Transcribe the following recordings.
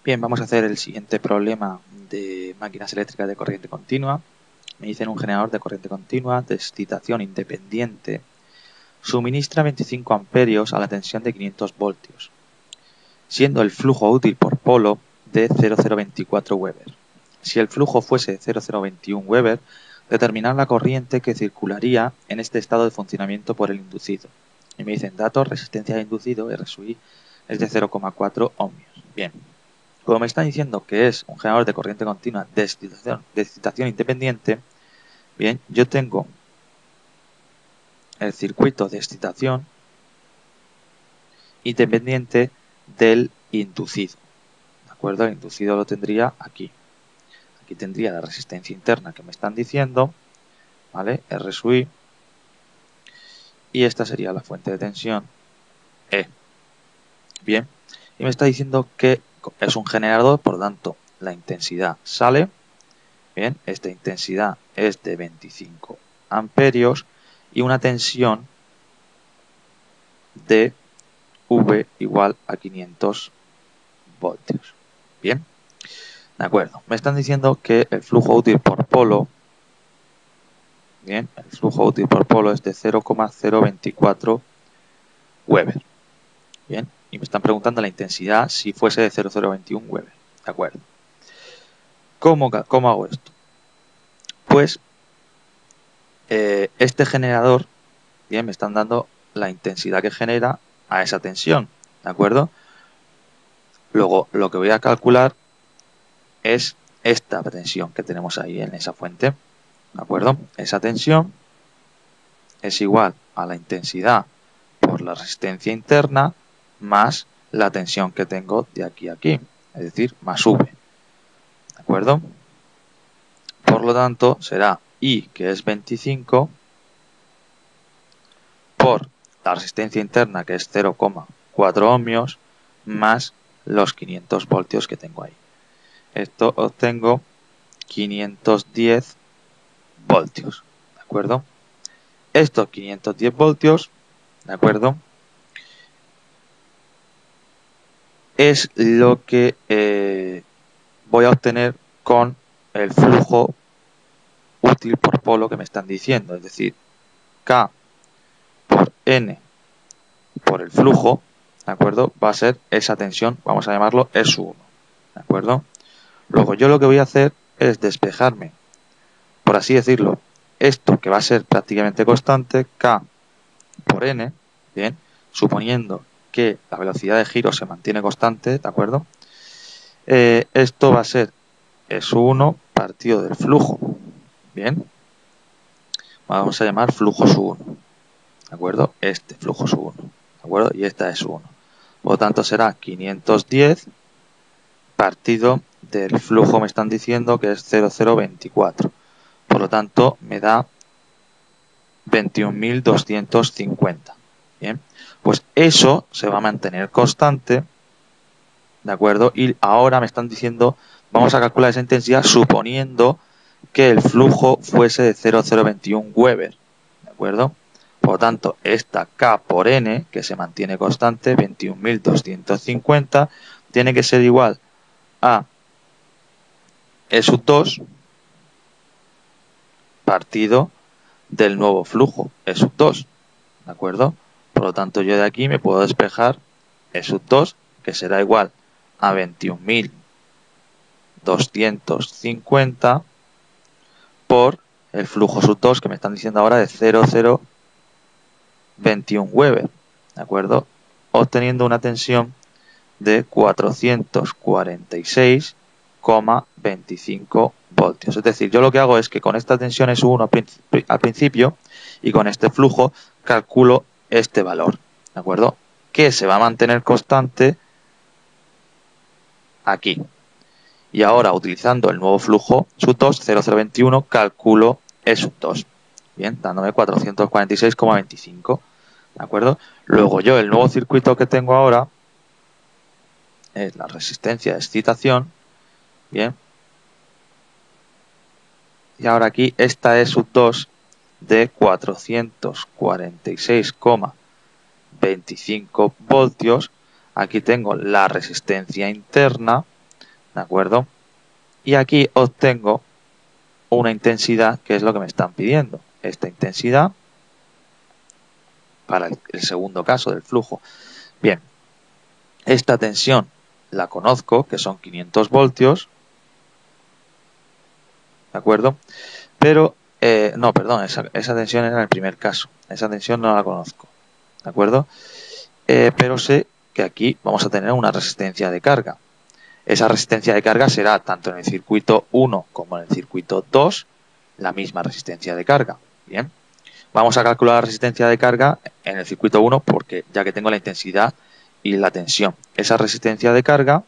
Bien, vamos a hacer el siguiente problema de máquinas eléctricas de corriente continua. Me dicen un generador de corriente continua de excitación independiente suministra 25 amperios a la tensión de 500 voltios, siendo el flujo útil por polo de 0,024 Weber. Si el flujo fuese 0,021 Weber, determinar la corriente que circularía en este estado de funcionamiento por el inducido. Y me dicen datos, resistencia de inducido, R sub I, es de 0,4 ohmios. Bien. Como me está diciendo que es un generador de corriente continua de excitación independiente, bien, yo tengo el circuito de excitación independiente del inducido. ¿De acuerdo? El inducido lo tendría aquí. Aquí tendría la resistencia interna que me están diciendo, ¿vale? R sub I. Y esta sería la fuente de tensión, E. Bien. Y me está diciendo que es un generador, por lo tanto, la intensidad sale. Bien, esta intensidad es de 25 amperios y una tensión de V igual a 500 voltios. Bien, de acuerdo. Me están diciendo que el flujo útil por polo, bien, el flujo útil por polo es de 0,024 Weber. Bien, y me están preguntando la intensidad si fuese de 0,021 Weber. De acuerdo. ¿Cómo hago esto? Pues este generador, bien, me están dando la intensidad que genera a esa tensión, ¿de acuerdo? Luego, lo que voy a calcular es esta tensión que tenemos ahí en esa fuente, ¿de acuerdo? Esa tensión es igual a la intensidad por la resistencia interna más la tensión que tengo de aquí a aquí, es decir, más V, ¿de acuerdo? Por lo tanto, será I, que es 25, por la resistencia interna, que es 0,4 ohmios, más los 500 voltios que tengo ahí. Esto obtengo 510 voltios, ¿de acuerdo? Estos 510 voltios, ¿de acuerdo? Es lo que voy a obtener con el flujo útil por polo que me están diciendo, es decir, K por N por el flujo, ¿de acuerdo? Va a ser esa tensión, vamos a llamarlo E1, ¿de acuerdo? Luego yo lo que voy a hacer es despejarme, por así decirlo, esto que va a ser prácticamente constante, K por N, bien, suponiendo que la velocidad de giro se mantiene constante, ¿de acuerdo? Esto va a ser S1 partido del flujo, bien, vamos a llamar flujo sub 1, ¿de acuerdo? Este flujo sub 1, ¿de acuerdo? Y esta es 1. Por lo tanto será 510 partido del flujo, me están diciendo que es 0,024. Por lo tanto me da 21.250. Bien, pues eso se va a mantener constante, ¿de acuerdo? Y ahora me están diciendo, vamos a calcular esa intensidad suponiendo que el flujo fuese de 0,021 Weber, ¿de acuerdo? Por lo tanto, esta K por N, que se mantiene constante, 21.250, tiene que ser igual a E sub 2 partido del nuevo flujo, E sub 2, ¿de acuerdo? Por lo tanto, yo de aquí me puedo despejar E sub 2, que será igual a 21.250 por el flujo sub 2 que me están diciendo ahora de 0,021 Weber, ¿de acuerdo? Obteniendo una tensión de 446,25 voltios. Es decir, yo lo que hago es que con esta tensión es 1 al principio y con este flujo calculo este valor, ¿de acuerdo? Que se va a mantener constante aquí. Y ahora, utilizando el nuevo flujo sub 2, 0,021, calculo E sub 2. Bien, dándome 446,25. ¿De acuerdo? Luego yo, el nuevo circuito que tengo ahora es la resistencia de excitación. Bien. Y ahora aquí, esta E sub 2 de 446,25 voltios. Aquí tengo la resistencia interna, ¿de acuerdo? Y aquí obtengo una intensidad que es lo que me están pidiendo. Esta intensidad para el segundo caso del flujo. Bien, esta tensión la conozco, que son 500 voltios, ¿de acuerdo? Pero, no, perdón, esa tensión era en el primer caso. Esa tensión no la conozco, ¿de acuerdo? Pero sé que aquí vamos a tener una resistencia de carga. Esa resistencia de carga será tanto en el circuito 1 como en el circuito 2 la misma resistencia de carga. Bien, vamos a calcular la resistencia de carga en el circuito 1 porque ya que tengo la intensidad y la tensión. Esa resistencia de carga,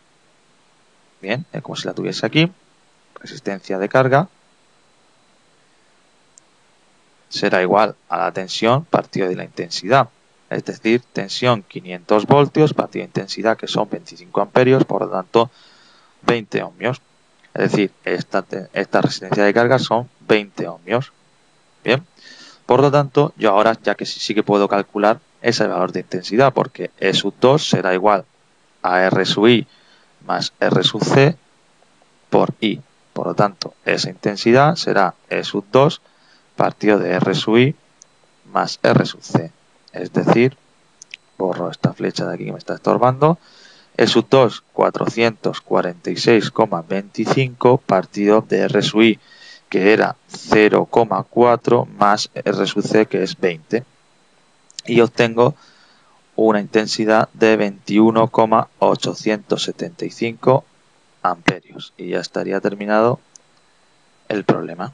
bien, es como si la tuviese aquí, resistencia de carga, será igual a la tensión partido de la intensidad. Es decir, tensión 500 voltios partido de intensidad que son 25 amperios, por lo tanto 20 ohmios. Es decir, esta resistencia de carga son 20 ohmios. Bien, por lo tanto, yo ahora ya que sí que puedo calcular ese valor de intensidad, porque E sub 2 será igual a R sub I más R sub C por I. Por lo tanto, esa intensidad será E sub 2 partido de R sub I más R sub C. Es decir, borro esta flecha de aquí que me está estorbando, E sub 2 446,25 partido de R sub I, que era 0,4 más R sub C, que es 20. Y obtengo una intensidad de 21,875 amperios. Y ya estaría terminado el problema.